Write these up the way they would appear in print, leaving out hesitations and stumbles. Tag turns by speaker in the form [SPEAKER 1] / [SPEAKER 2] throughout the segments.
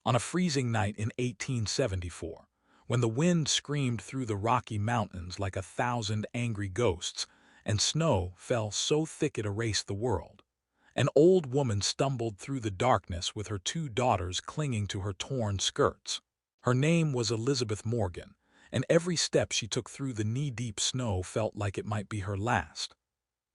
[SPEAKER 1] On a freezing night in 1874, when the wind screamed through the Rocky Mountains like 1,000 angry ghosts, and snow fell so thick it erased the world, an old woman stumbled through the darkness with her 2 daughters clinging to her torn skirts. Her name was Elizabeth Morgan, and every step she took through the knee-deep snow felt like it might be her last.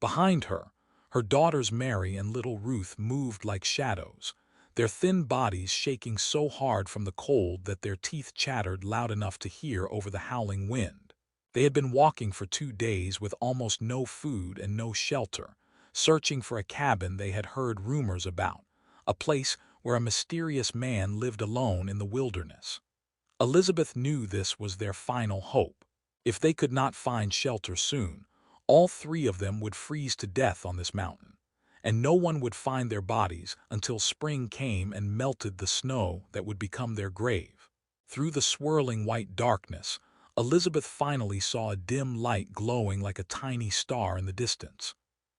[SPEAKER 1] Behind her, her daughters Mary and little Ruth moved like shadows, their thin bodies shaking so hard from the cold that their teeth chattered loud enough to hear over the howling wind. They had been walking for 2 days with almost no food and no shelter, searching for a cabin they had heard rumors about, a place where a mysterious man lived alone in the wilderness. Elizabeth knew this was their final hope. If they could not find shelter soon, all 3 of them would freeze to death on this mountain, and no one would find their bodies until spring came and melted the snow that would become their grave. Through the swirling white darkness, Elizabeth finally saw a dim light glowing like a tiny star in the distance.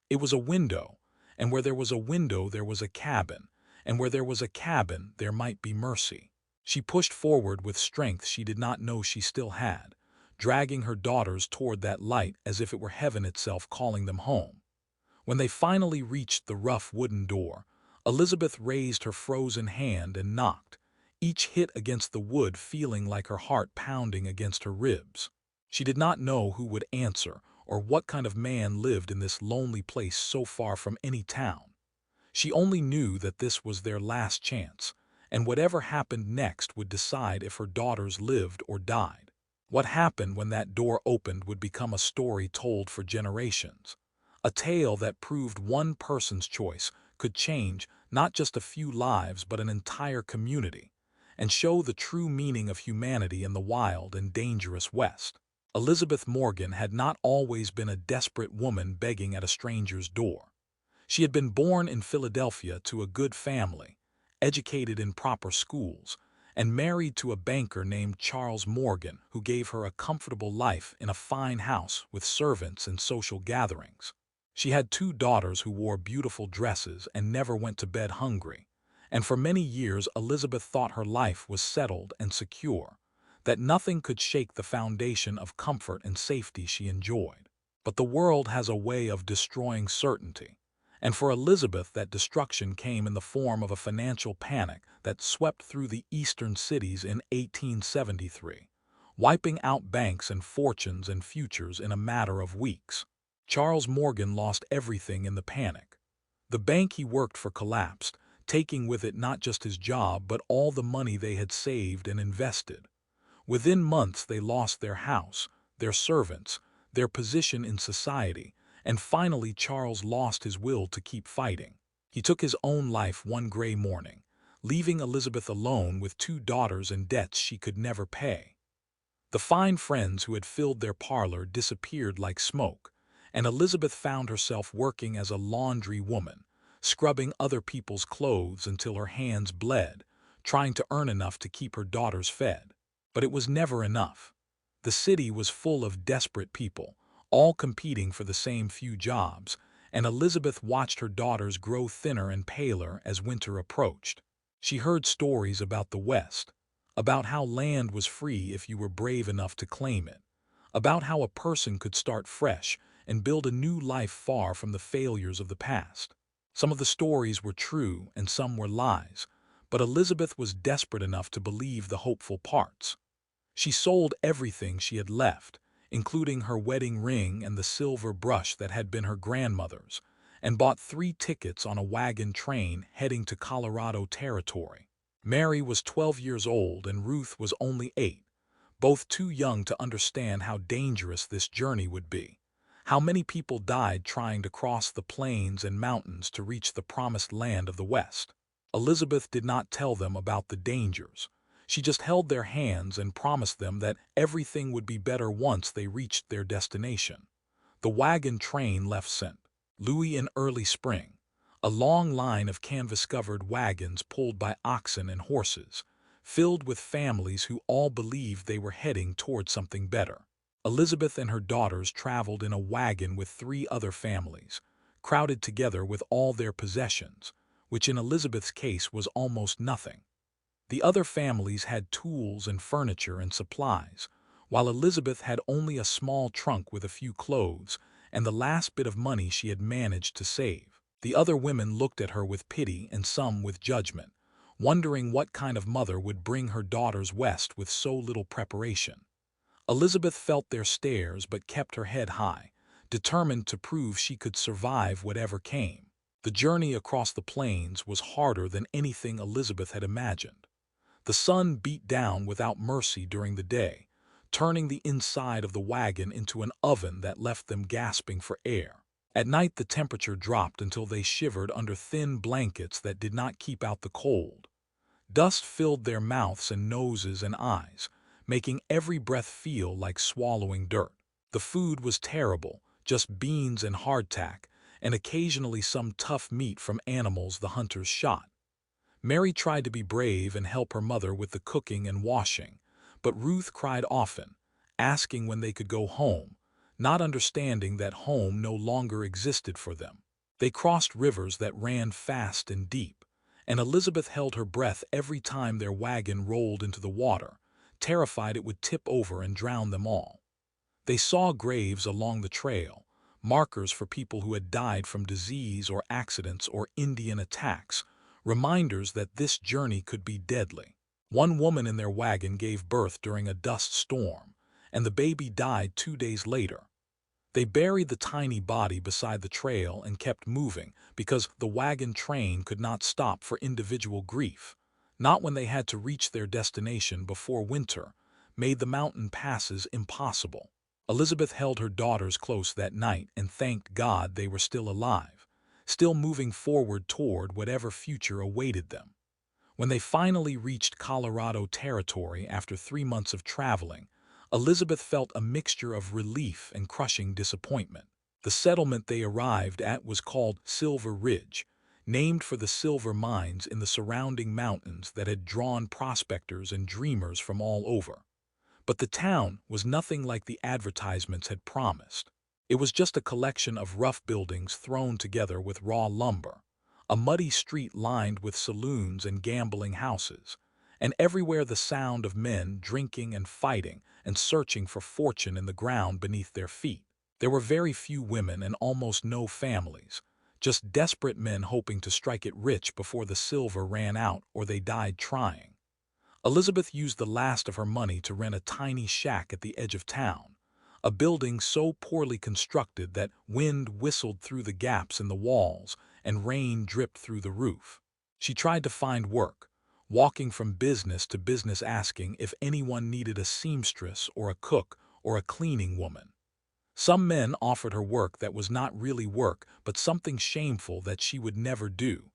[SPEAKER 1] It was a window, and where there was a window there was a cabin, and where there was a cabin there might be mercy. She pushed forward with strength she did not know she still had, dragging her daughters toward that light as if it were heaven itself calling them home. When they finally reached the rough wooden door, Elizabeth raised her frozen hand and knocked, each hit against the wood feeling like her heart pounding against her ribs. She did not know who would answer or what kind of man lived in this lonely place so far from any town. She only knew that this was their last chance, and whatever happened next would decide if her daughters lived or died. What happened when that door opened would become a story told for generations, a tale that proved one person's choice could change not just a few lives but an entire community, and show the true meaning of humanity in the wild and dangerous West. Elizabeth Morgan had not always been a desperate woman begging at a stranger's door. She had been born in Philadelphia to a good family, educated in proper schools, and married to a banker named Charles Morgan who gave her a comfortable life in a fine house with servants and social gatherings. She had 2 daughters who wore beautiful dresses and never went to bed hungry, and for many years Elizabeth thought her life was settled and secure, that nothing could shake the foundation of comfort and safety she enjoyed. But the world has a way of destroying certainty, and for Elizabeth that destruction came in the form of a financial panic that swept through the eastern cities in 1873, wiping out banks and fortunes and futures in a matter of weeks. Charles Morgan lost everything in the panic. The bank he worked for collapsed, taking with it not just his job but all the money they had saved and invested. Within months they lost their house, their servants, their position in society, and finally Charles lost his will to keep fighting. He took his own life one gray morning, leaving Elizabeth alone with 2 daughters and debts she could never pay. The fine friends who had filled their parlor disappeared like smoke, and Elizabeth found herself working as a laundry woman, scrubbing other people's clothes until her hands bled, trying to earn enough to keep her daughters fed. But it was never enough. The city was full of desperate people, all competing for the same few jobs, and Elizabeth watched her daughters grow thinner and paler as winter approached. She heard stories about the West, about how land was free if you were brave enough to claim it, about how a person could start fresh and build a new life far from the failures of the past. Some of the stories were true and some were lies, but Elizabeth was desperate enough to believe the hopeful parts. She sold everything she had left, including her wedding ring and the silver brush that had been her grandmother's, and bought 3 tickets on a wagon train heading to Colorado Territory. Mary was 12 years old and Ruth was only 8, both too young to understand how dangerous this journey would be. How many people died trying to cross the plains and mountains to reach the promised land of the West. Elizabeth did not tell them about the dangers. She just held their hands and promised them that everything would be better once they reached their destination. The wagon train left St. Louis in early spring, a long line of canvas-covered wagons pulled by oxen and horses, filled with families who all believed they were heading toward something better. Elizabeth and her daughters traveled in a wagon with 3 other families, crowded together with all their possessions, which in Elizabeth's case was almost nothing. The other families had tools and furniture and supplies, while Elizabeth had only a small trunk with a few clothes and the last bit of money she had managed to save. The other women looked at her with pity and some with judgment, wondering what kind of mother would bring her daughters west with so little preparation. Elizabeth felt their stares but kept her head high, determined to prove she could survive whatever came. The journey across the plains was harder than anything Elizabeth had imagined. The sun beat down without mercy during the day, turning the inside of the wagon into an oven that left them gasping for air. At night the temperature dropped until they shivered under thin blankets that did not keep out the cold. Dust filled their mouths and noses and eyes, making every breath feel like swallowing dirt. The food was terrible, just beans and hardtack, and occasionally some tough meat from animals the hunters shot. Mary tried to be brave and help her mother with the cooking and washing, but Ruth cried often, asking when they could go home, not understanding that home no longer existed for them. They crossed rivers that ran fast and deep, and Elizabeth held her breath every time their wagon rolled into the water, terrified it would tip over and drown them all. They saw graves along the trail, markers for people who had died from disease or accidents or Indian attacks, reminders that this journey could be deadly. One woman in their wagon gave birth during a dust storm, and the baby died 2 days later. They buried the tiny body beside the trail and kept moving because the wagon train could not stop for individual grief, not when they had to reach their destination before winter made the mountain passes impossible. Elizabeth held her daughters close that night and thanked God they were still alive, still moving forward toward whatever future awaited them. When they finally reached Colorado territory after 3 months of traveling, Elizabeth felt a mixture of relief and crushing disappointment. The settlement they arrived at was called Silver Ridge, named for the silver mines in the surrounding mountains that had drawn prospectors and dreamers from all over. But the town was nothing like the advertisements had promised. It was just a collection of rough buildings thrown together with raw lumber, a muddy street lined with saloons and gambling houses, and everywhere the sound of men drinking and fighting and searching for fortune in the ground beneath their feet. There were very few women and almost no families, just desperate men hoping to strike it rich before the silver ran out or they died trying. Elizabeth used the last of her money to rent a tiny shack at the edge of town, a building so poorly constructed that wind whistled through the gaps in the walls and rain dripped through the roof. She tried to find work, walking from business to business asking if anyone needed a seamstress or a cook or a cleaning woman. Some men offered her work that was not really work but something shameful that she would never do,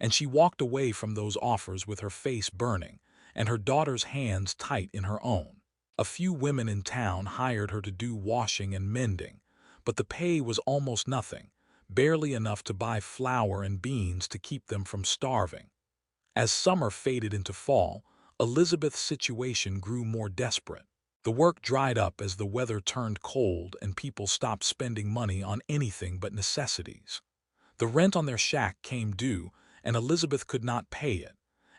[SPEAKER 1] and she walked away from those offers with her face burning and her daughter's hands tight in her own. A few women in town hired her to do washing and mending, but the pay was almost nothing, barely enough to buy flour and beans to keep them from starving. As summer faded into fall, Elizabeth's situation grew more desperate. The work dried up as the weather turned cold and people stopped spending money on anything but necessities. The rent on their shack came due, and Elizabeth could not pay it,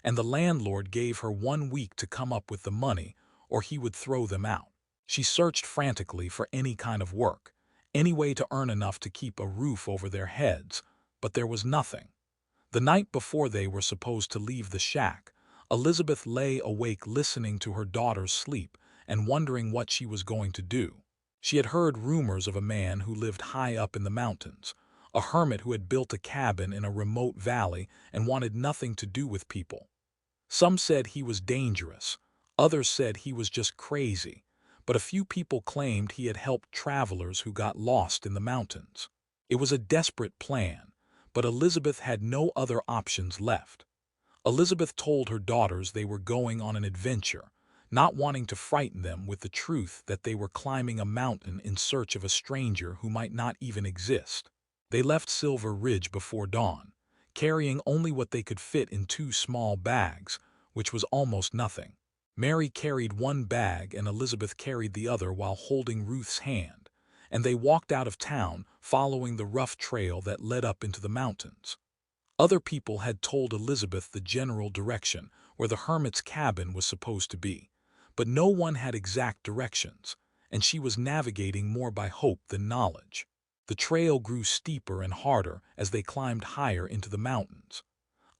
[SPEAKER 1] and the landlord gave her 1 week to come up with the money, or he would throw them out. She searched frantically for any kind of work, any way to earn enough to keep a roof over their heads, but there was nothing. The night before they were supposed to leave the shack, Elizabeth lay awake listening to her daughter's sleep and wondering what she was going to do. She had heard rumors of a man who lived high up in the mountains, a hermit who had built a cabin in a remote valley and wanted nothing to do with people. Some said he was dangerous, others said he was just crazy, but a few people claimed he had helped travelers who got lost in the mountains. It was a desperate plan, but Elizabeth had no other options left. Elizabeth told her daughters they were going on an adventure, not wanting to frighten them with the truth that they were climbing a mountain in search of a stranger who might not even exist. They left Silver Ridge before dawn, carrying only what they could fit in 2 small bags, which was almost nothing. Mary carried one bag and Elizabeth carried the other while holding Ruth's hand, and they walked out of town following the rough trail that led up into the mountains. Other people had told Elizabeth the general direction, where the hermit's cabin was supposed to be. But no one had exact directions, and she was navigating more by hope than knowledge. The trail grew steeper and harder as they climbed higher into the mountains.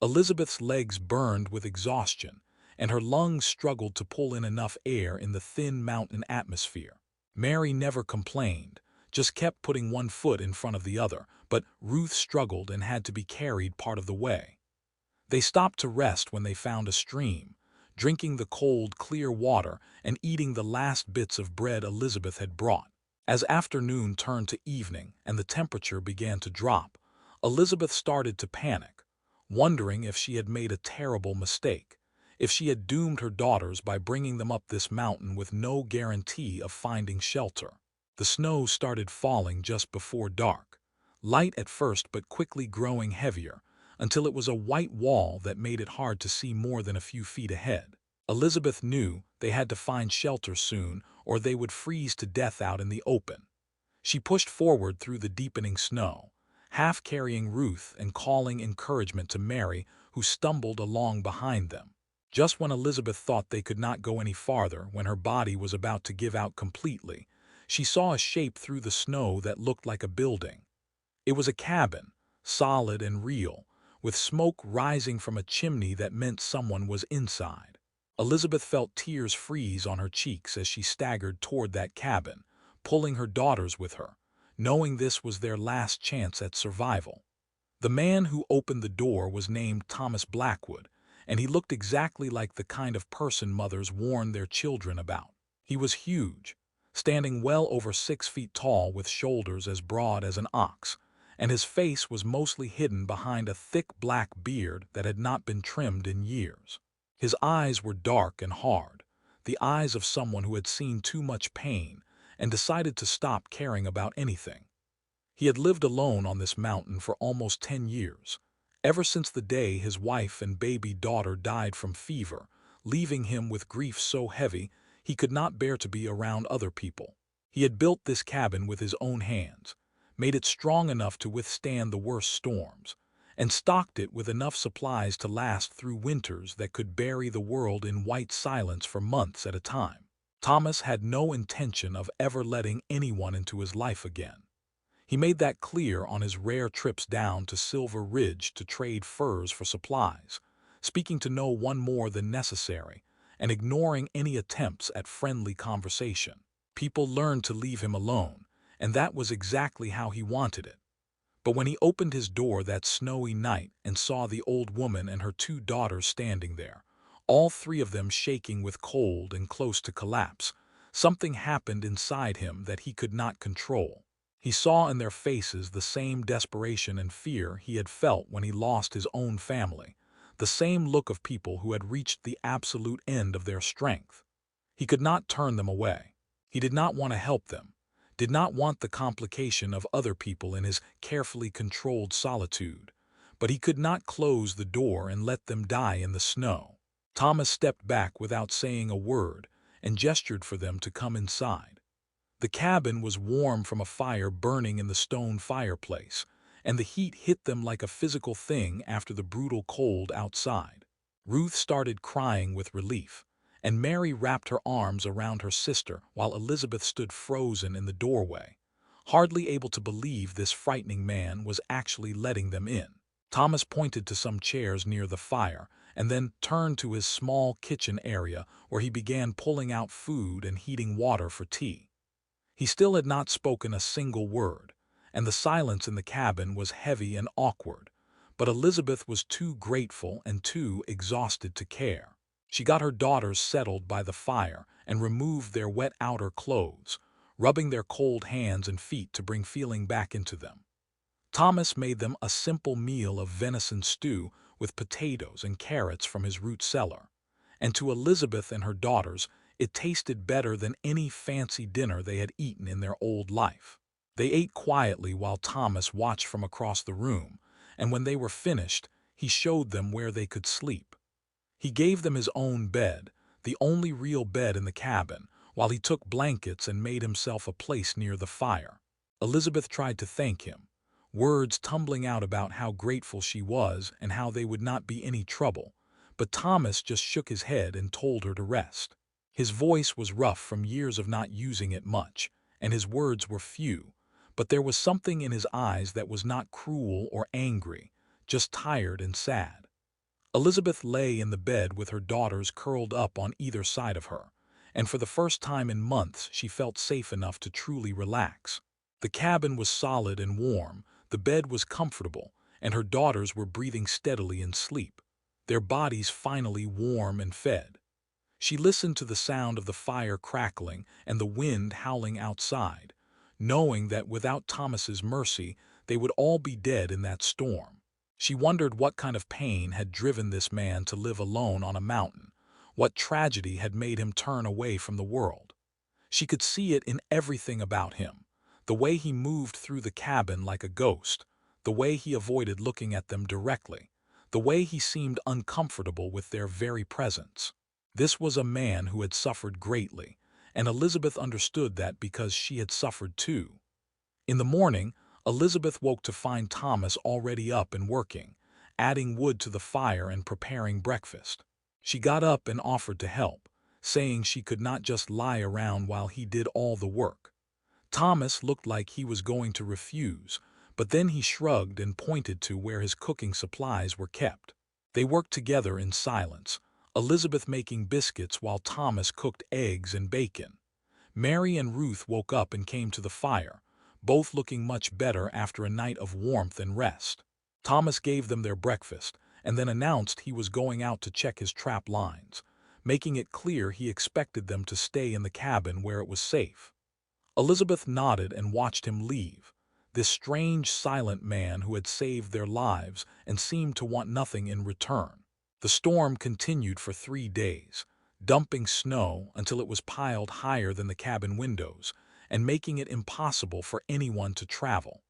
[SPEAKER 1] Elizabeth's legs burned with exhaustion, and her lungs struggled to pull in enough air in the thin mountain atmosphere. Mary never complained, just kept putting one foot in front of the other, but Ruth struggled and had to be carried part of the way. They stopped to rest when they found a stream, drinking the cold, clear water and eating the last bits of bread Elizabeth had brought. As afternoon turned to evening and the temperature began to drop, Elizabeth started to panic, wondering if she had made a terrible mistake, if she had doomed her daughters by bringing them up this mountain with no guarantee of finding shelter. The snow started falling just before dark, light at first but quickly growing heavier, until it was a white wall that made it hard to see more than a few feet ahead. Elizabeth knew they had to find shelter soon or they would freeze to death out in the open. She pushed forward through the deepening snow, half carrying Ruth and calling encouragement to Mary, who stumbled along behind them. Just when Elizabeth thought they could not go any farther, when her body was about to give out completely, she saw a shape through the snow that looked like a building. It was a cabin, solid and real, with smoke rising from a chimney that meant someone was inside. Elizabeth felt tears freeze on her cheeks as she staggered toward that cabin, pulling her daughters with her, knowing this was their last chance at survival. The man who opened the door was named Thomas Blackwood, and he looked exactly like the kind of person mothers warn their children about. He was huge, standing well over 6 feet tall with shoulders as broad as an ox, and his face was mostly hidden behind a thick black beard that had not been trimmed in years. His eyes were dark and hard, the eyes of someone who had seen too much pain and decided to stop caring about anything. He had lived alone on this mountain for almost 10 years, ever since the day his wife and baby daughter died from fever, leaving him with grief so heavy he could not bear to be around other people. He had built this cabin with his own hands, made it strong enough to withstand the worst storms, and stocked it with enough supplies to last through winters that could bury the world in white silence for months at a time. Thomas had no intention of ever letting anyone into his life again. He made that clear on his rare trips down to Silver Ridge to trade furs for supplies, speaking to no one more than necessary, and ignoring any attempts at friendly conversation. People learned to leave him alone, and that was exactly how he wanted it. But when he opened his door that snowy night and saw the old woman and her 2 daughters standing there, all 3 of them shaking with cold and close to collapse, something happened inside him that he could not control. He saw in their faces the same desperation and fear he had felt when he lost his own family, the same look of people who had reached the absolute end of their strength. He could not turn them away. He did not want to help them, did not want the complication of other people in his carefully controlled solitude, but he could not close the door and let them die in the snow. Thomas stepped back without saying a word and gestured for them to come inside. The cabin was warm from a fire burning in the stone fireplace, and the heat hit them like a physical thing after the brutal cold outside. Ruth started crying with relief, and Mary wrapped her arms around her sister while Elizabeth stood frozen in the doorway, hardly able to believe this frightening man was actually letting them in. Thomas pointed to some chairs near the fire and then turned to his small kitchen area where he began pulling out food and heating water for tea. He still had not spoken a single word, and the silence in the cabin was heavy and awkward, but Elizabeth was too grateful and too exhausted to care. She got her daughters settled by the fire and removed their wet outer clothes, rubbing their cold hands and feet to bring feeling back into them. Thomas made them a simple meal of venison stew with potatoes and carrots from his root cellar, and to Elizabeth and her daughters it tasted better than any fancy dinner they had eaten in their old life. They ate quietly while Thomas watched from across the room, and when they were finished, he showed them where they could sleep. He gave them his own bed, the only real bed in the cabin, while he took blankets and made himself a place near the fire. Elizabeth tried to thank him, words tumbling out about how grateful she was and how they would not be any trouble, but Thomas just shook his head and told her to rest. His voice was rough from years of not using it much, and his words were few, but there was something in his eyes that was not cruel or angry, just tired and sad. Elizabeth lay in the bed with her daughters curled up on either side of her, and for the first time in months she felt safe enough to truly relax. The cabin was solid and warm, the bed was comfortable, and her daughters were breathing steadily in sleep, their bodies finally warm and fed. She listened to the sound of the fire crackling and the wind howling outside, knowing that without Thomas's mercy, they would all be dead in that storm. She wondered what kind of pain had driven this man to live alone on a mountain, what tragedy had made him turn away from the world. She could see it in everything about him, the way he moved through the cabin like a ghost, the way he avoided looking at them directly, the way he seemed uncomfortable with their very presence. This was a man who had suffered greatly, and Elizabeth understood that because she had suffered too. In the morning, Elizabeth woke to find Thomas already up and working, adding wood to the fire and preparing breakfast. She got up and offered to help, saying she could not just lie around while he did all the work. Thomas looked like he was going to refuse, but then he shrugged and pointed to where his cooking supplies were kept. They worked together in silence, Elizabeth making biscuits while Thomas cooked eggs and bacon. Mary and Ruth woke up and came to the fire, both looking much better after a night of warmth and rest. Thomas gave them their breakfast and then announced he was going out to check his trap lines, making it clear he expected them to stay in the cabin where it was safe. Elizabeth nodded and watched him leave, this strange, silent man who had saved their lives and seemed to want nothing in return. The storm continued for 3 days, dumping snow until it was piled higher than the cabin windows and making it impossible for anyone to travel.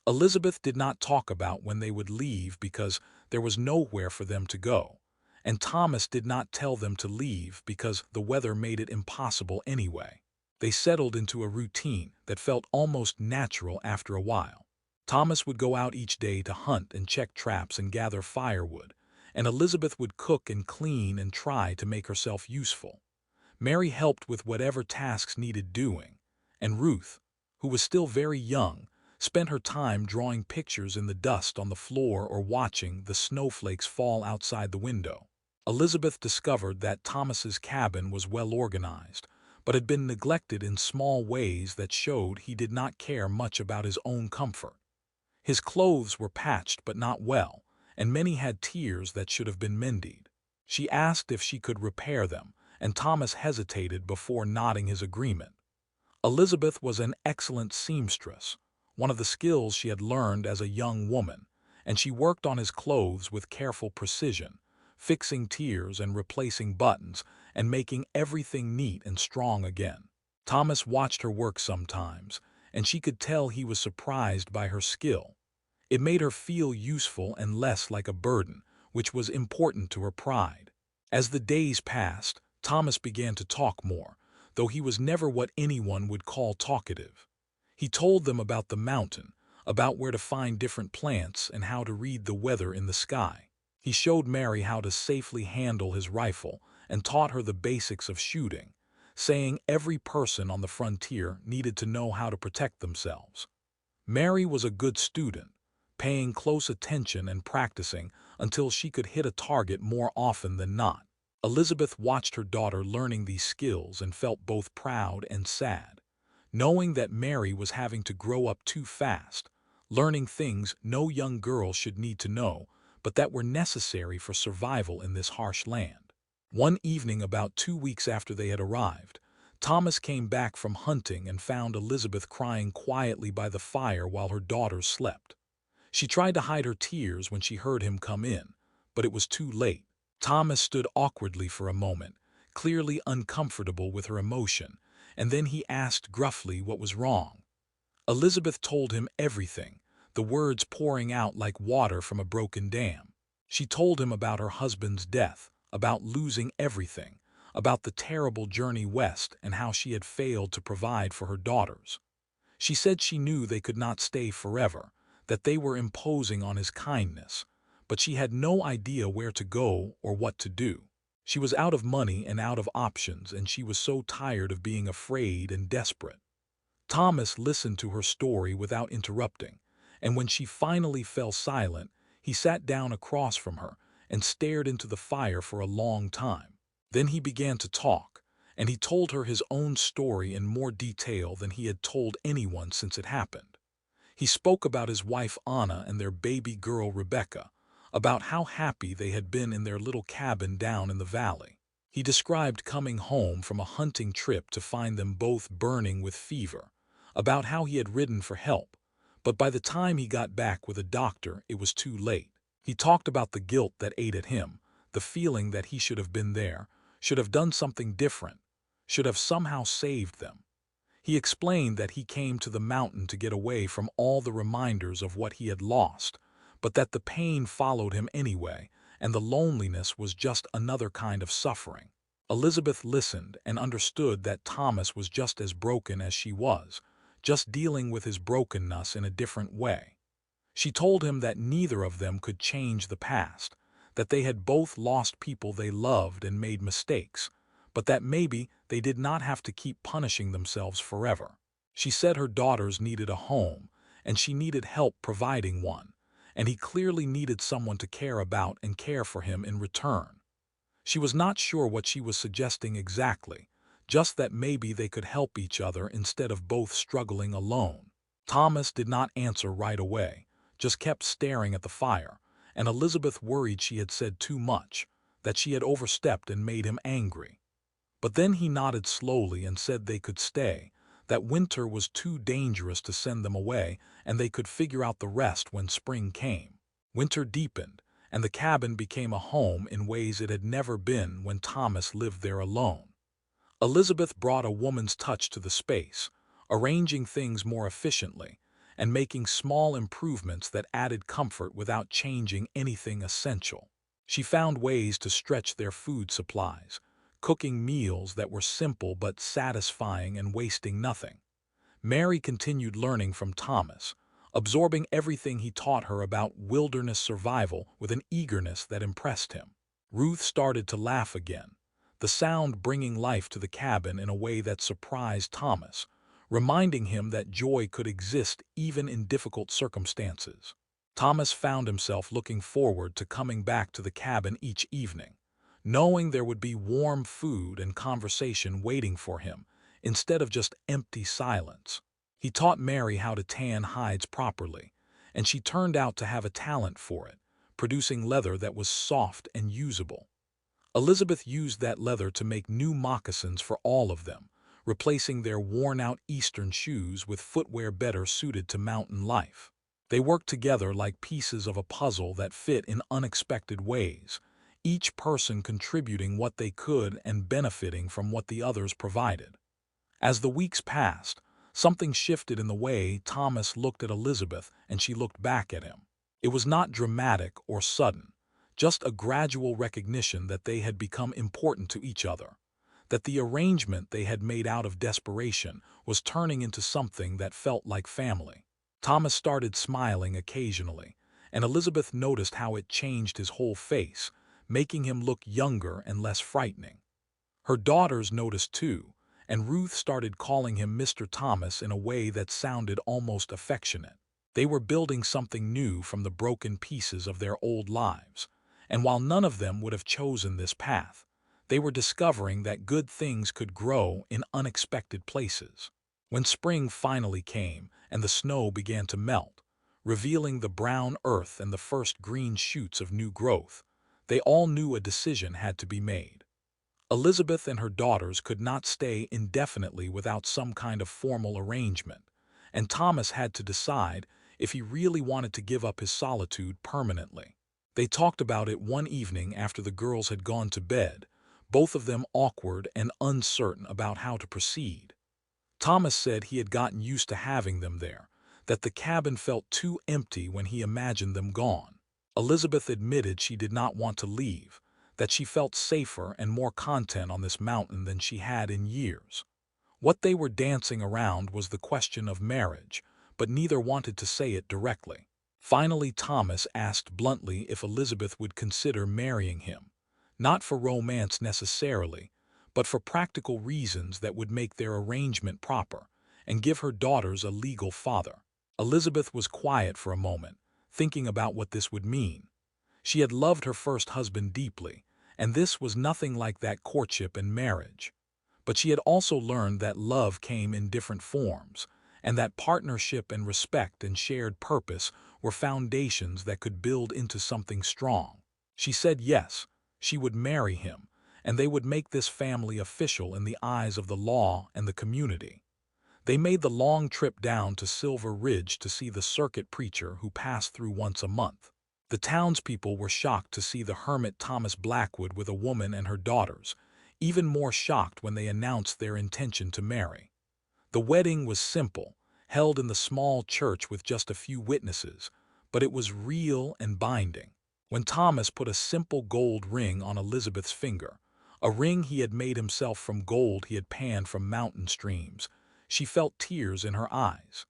[SPEAKER 1] Elizabeth did not talk about when they would leave because there was nowhere for them to go, and Thomas did not tell them to leave because the weather made it impossible anyway. They settled into a routine that felt almost natural after a while. Thomas would go out each day to hunt and check traps and gather firewood, and Elizabeth would cook and clean and try to make herself useful. Mary helped with whatever tasks needed doing, and Ruth, who was still very young, spent her time drawing pictures in the dust on the floor or watching the snowflakes fall outside the window. Elizabeth discovered that Thomas's cabin was well organized, but had been neglected in small ways that showed he did not care much about his own comfort. His clothes were patched but not well, and many had tears that should have been mended. She asked if she could repair them, and Thomas hesitated before nodding his agreement. Elizabeth was an excellent seamstress, one of the skills she had learned as a young woman, and she worked on his clothes with careful precision, fixing tears and replacing buttons and making everything neat and strong again. Thomas watched her work sometimes, and she could tell he was surprised by her skill. It made her feel useful and less like a burden, which was important to her pride. As the days passed, Thomas began to talk more, though he was never what anyone would call talkative. He told them about the mountain, about where to find different plants and how to read the weather in the sky. He showed Mary how to safely handle his rifle and taught her the basics of shooting, saying every person on the frontier needed to know how to protect themselves. Mary was a good student, paying close attention and practicing until she could hit a target more often than not. Elizabeth watched her daughter learning these skills and felt both proud and sad, knowing that Mary was having to grow up too fast, learning things no young girl should need to know, but that were necessary for survival in this harsh land. One evening about 2 weeks after they had arrived, Thomas came back from hunting and found Elizabeth crying quietly by the fire while her daughters slept. She tried to hide her tears when she heard him come in, but it was too late. Thomas stood awkwardly for a moment, clearly uncomfortable with her emotion, and then he asked gruffly what was wrong. Elizabeth told him everything, the words pouring out like water from a broken dam. She told him about her husband's death, about losing everything, about the terrible journey west and how she had failed to provide for her daughters. She said she knew they could not stay forever, that they were imposing on his kindness, but she had no idea where to go or what to do. She was out of money and out of options, and she was so tired of being afraid and desperate. Thomas listened to her story without interrupting, and when she finally fell silent, he sat down across from her and stared into the fire for a long time. Then he began to talk, and he told her his own story in more detail than he had told anyone since it happened. He spoke about his wife Anna and their baby girl Rebecca, about how happy they had been in their little cabin down in the valley. He described coming home from a hunting trip to find them both burning with fever, about how he had ridden for help, but by the time he got back with a doctor, it was too late. He talked about the guilt that ate at him, the feeling that he should have been there, should have done something different, should have somehow saved them. He explained that he came to the mountain to get away from all the reminders of what he had lost, but that the pain followed him anyway, and the loneliness was just another kind of suffering. Elizabeth listened and understood that Thomas was just as broken as she was, just dealing with his brokenness in a different way. She told him that neither of them could change the past, that they had both lost people they loved and made mistakes, but that maybe they did not have to keep punishing themselves forever. She said her daughters needed a home, and she needed help providing one, and he clearly needed someone to care about and care for him in return. She was not sure what she was suggesting exactly, just that maybe they could help each other instead of both struggling alone. Thomas did not answer right away, just kept staring at the fire, and Elizabeth worried she had said too much, that she had overstepped and made him angry. But then he nodded slowly and said they could stay, that winter was too dangerous to send them away, and they could figure out the rest when spring came. Winter deepened, and the cabin became a home in ways it had never been when Thomas lived there alone. Elizabeth brought a woman's touch to the space, arranging things more efficiently, and making small improvements that added comfort without changing anything essential. She found ways to stretch their food supplies, cooking meals that were simple but satisfying and wasting nothing. Mary continued learning from Thomas, absorbing everything he taught her about wilderness survival with an eagerness that impressed him. Ruth started to laugh again, the sound bringing life to the cabin in a way that surprised Thomas, reminding him that joy could exist even in difficult circumstances. Thomas found himself looking forward to coming back to the cabin each evening, knowing there would be warm food and conversation waiting for him, instead of just empty silence. He taught Mary how to tan hides properly, and she turned out to have a talent for it, producing leather that was soft and usable. Elizabeth used that leather to make new moccasins for all of them, replacing their worn-out Eastern shoes with footwear better suited to mountain life. They worked together like pieces of a puzzle that fit in unexpected ways, each person contributing what they could and benefiting from what the others provided. As the weeks passed, something shifted in the way Thomas looked at Elizabeth and she looked back at him. It was not dramatic or sudden, just a gradual recognition that they had become important to each other, that the arrangement they had made out of desperation was turning into something that felt like family. Thomas started smiling occasionally, and Elizabeth noticed how it changed his whole face, making him look younger and less frightening. Her daughters noticed too, and Ruth started calling him Mr. Thomas in a way that sounded almost affectionate. They were building something new from the broken pieces of their old lives, and while none of them would have chosen this path, they were discovering that good things could grow in unexpected places. When spring finally came and the snow began to melt, revealing the brown earth and the first green shoots of new growth, they all knew a decision had to be made. Elizabeth and her daughters could not stay indefinitely without some kind of formal arrangement, and Thomas had to decide if he really wanted to give up his solitude permanently. They talked about it one evening after the girls had gone to bed, both of them awkward and uncertain about how to proceed. Thomas said he had gotten used to having them there, that the cabin felt too empty when he imagined them gone. Elizabeth admitted she did not want to leave, that she felt safer and more content on this mountain than she had in years. What they were dancing around was the question of marriage, but neither wanted to say it directly. Finally, Thomas asked bluntly if Elizabeth would consider marrying him, not for romance necessarily, but for practical reasons that would make their arrangement proper and give her daughters a legal father. Elizabeth was quiet for a moment, thinking about what this would mean. She had loved her first husband deeply, and this was nothing like that courtship and marriage. But she had also learned that love came in different forms, and that partnership and respect and shared purpose were foundations that could build into something strong. She said yes, she would marry him, and they would make this family official in the eyes of the law and the community. They made the long trip down to Silver Ridge to see the circuit preacher who passed through once a month. The townspeople were shocked to see the hermit Thomas Blackwood with a woman and her daughters, even more shocked when they announced their intention to marry. The wedding was simple, held in the small church with just a few witnesses, but it was real and binding. When Thomas put a simple gold ring on Elizabeth's finger, a ring he had made himself from gold he had panned from mountain streams, she felt tears in her eyes.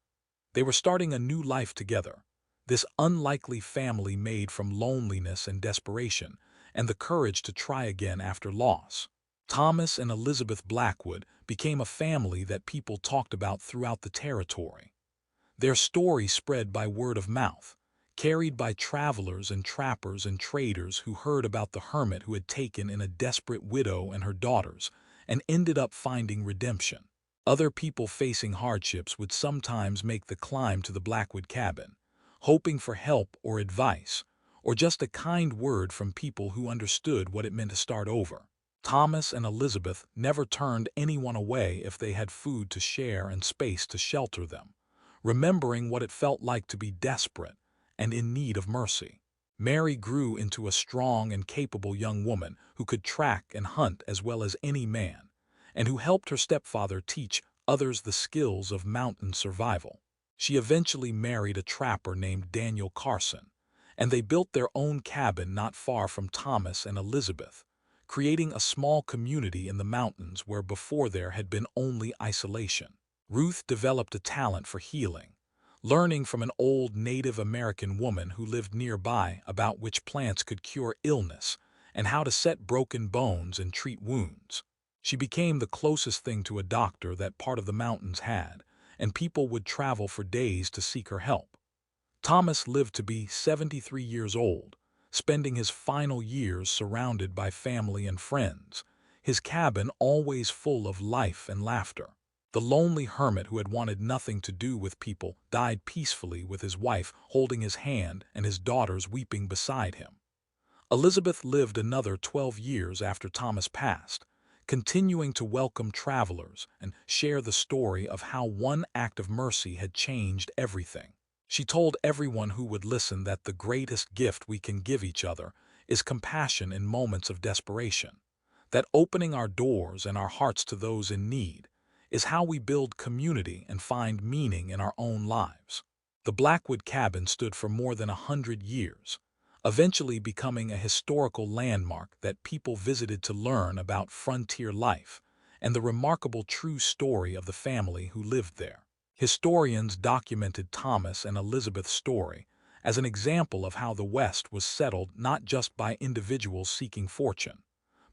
[SPEAKER 1] They were starting a new life together, this unlikely family made from loneliness and desperation, and the courage to try again after loss. Thomas and Elizabeth Blackwood became a family that people talked about throughout the territory. Their story spread by word of mouth, carried by travelers and trappers and traders who heard about the hermit who had taken in a desperate widow and her daughters and ended up finding redemption. Other people facing hardships would sometimes make the climb to the Blackwood cabin, hoping for help or advice, or just a kind word from people who understood what it meant to start over. Thomas and Elizabeth never turned anyone away if they had food to share and space to shelter them, remembering what it felt like to be desperate and in need of mercy. Mary grew into a strong and capable young woman who could track and hunt as well as any man, and who helped her stepfather teach others the skills of mountain survival. She eventually married a trapper named Daniel Carson, and they built their own cabin not far from Thomas and Elizabeth, creating a small community in the mountains where before there had been only isolation. Ruth developed a talent for healing, learning from an old Native American woman who lived nearby about which plants could cure illness and how to set broken bones and treat wounds. She became the closest thing to a doctor that part of the mountains had, and people would travel for days to seek her help. Thomas lived to be 73 years old, spending his final years surrounded by family and friends, his cabin always full of life and laughter. The lonely hermit who had wanted nothing to do with people died peacefully with his wife holding his hand and his daughters weeping beside him. Elizabeth lived another 12 years after Thomas passed, continuing to welcome travelers and share the story of how one act of mercy had changed everything. She told everyone who would listen that the greatest gift we can give each other is compassion in moments of desperation, that opening our doors and our hearts to those in need is how we build community and find meaning in our own lives. The Blackwood cabin stood for more than 100 years, eventually becoming a historical landmark that people visited to learn about frontier life and the remarkable true story of the family who lived there. Historians documented Thomas and Elizabeth's story as an example of how the West was settled not just by individuals seeking fortune,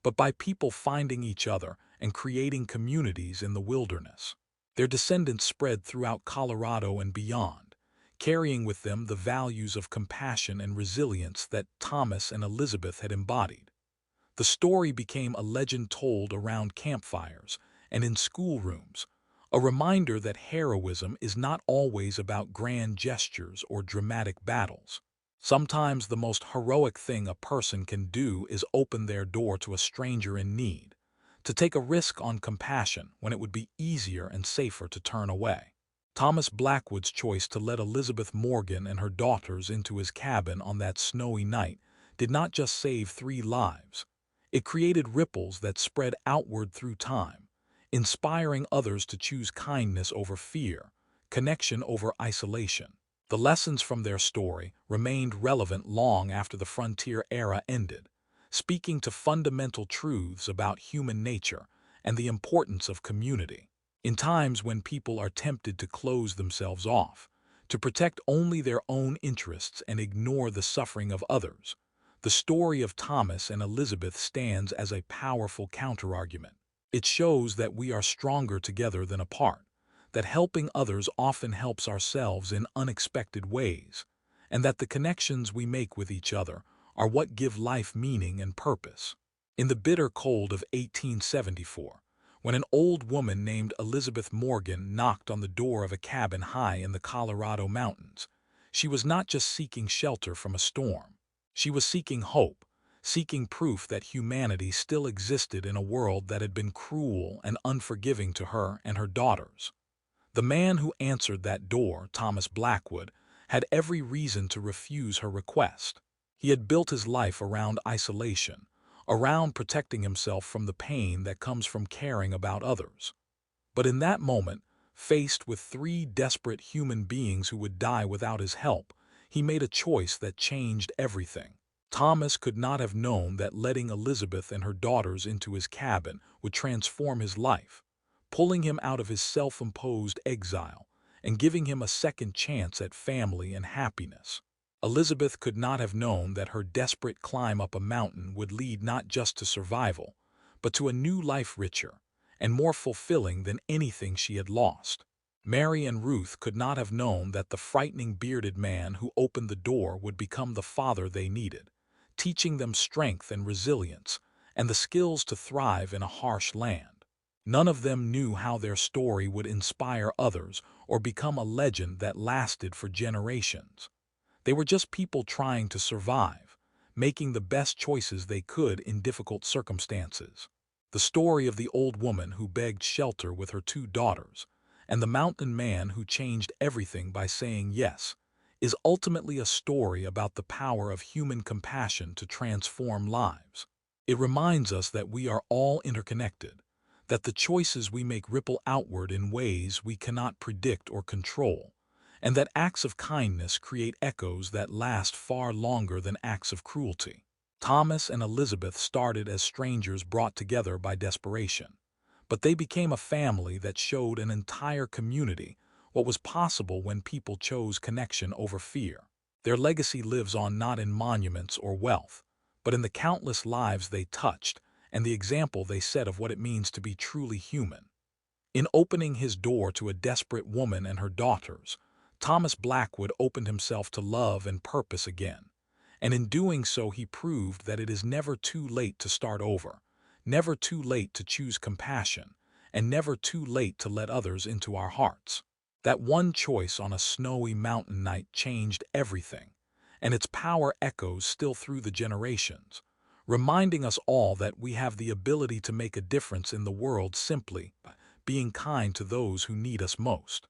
[SPEAKER 1] but by people finding each other and creating communities in the wilderness. Their descendants spread throughout Colorado and beyond, carrying with them the values of compassion and resilience that Thomas and Elizabeth had embodied. The story became a legend told around campfires and in schoolrooms, a reminder that heroism is not always about grand gestures or dramatic battles. Sometimes the most heroic thing a person can do is open their door to a stranger in need, to take a risk on compassion when it would be easier and safer to turn away. Thomas Blackwood's choice to let Elizabeth Morgan and her daughters into his cabin on that snowy night did not just save 3 lives. It created ripples that spread outward through time, inspiring others to choose kindness over fear, connection over isolation. The lessons from their story remained relevant long after the frontier era ended, speaking to fundamental truths about human nature and the importance of community. In times when people are tempted to close themselves off, to protect only their own interests and ignore the suffering of others. The story of Thomas and Elizabeth stands as a powerful counterargument. It shows that we are stronger together than apart, that helping others often helps ourselves in unexpected ways, and that the connections we make with each other are what give life meaning and purpose. In the bitter cold of 1874, when an old woman named Elizabeth Morgan knocked on the door of a cabin high in the Colorado mountains, she was not just seeking shelter from a storm. She was seeking hope, seeking proof that humanity still existed in a world that had been cruel and unforgiving to her and her daughters. The man who answered that door, Thomas Blackwood, had every reason to refuse her request. He had built his life around isolation, around protecting himself from the pain that comes from caring about others. But in that moment, faced with three desperate human beings who would die without his help, he made a choice that changed everything. Thomas could not have known that letting Elizabeth and her daughters into his cabin would transform his life, pulling him out of his self-imposed exile and giving him a second chance at family and happiness. Elizabeth could not have known that her desperate climb up a mountain would lead not just to survival, but to a new life richer and more fulfilling than anything she had lost. Mary and Ruth could not have known that the frightening bearded man who opened the door would become the father they needed, teaching them strength and resilience and the skills to thrive in a harsh land. None of them knew how their story would inspire others or become a legend that lasted for generations. They were just people trying to survive, making the best choices they could in difficult circumstances. The story of the old woman who begged shelter with her two daughters, and the mountain man who changed everything by saying yes, is ultimately a story about the power of human compassion to transform lives. It reminds us that we are all interconnected, that the choices we make ripple outward in ways we cannot predict or control, and that acts of kindness create echoes that last far longer than acts of cruelty. Thomas and Elizabeth started as strangers brought together by desperation, but they became a family that showed an entire community what was possible when people chose connection over fear. Their legacy lives on not in monuments or wealth, but in the countless lives they touched and the example they set of what it means to be truly human. In opening his door to a desperate woman and her daughters, Thomas Blackwood opened himself to love and purpose again. And in doing so, he proved that it is never too late to start over, never too late to choose compassion, and never too late to let others into our hearts. That one choice on a snowy mountain night changed everything, and its power echoes still through the generations, reminding us all that we have the ability to make a difference in the world simply by being kind to those who need us most.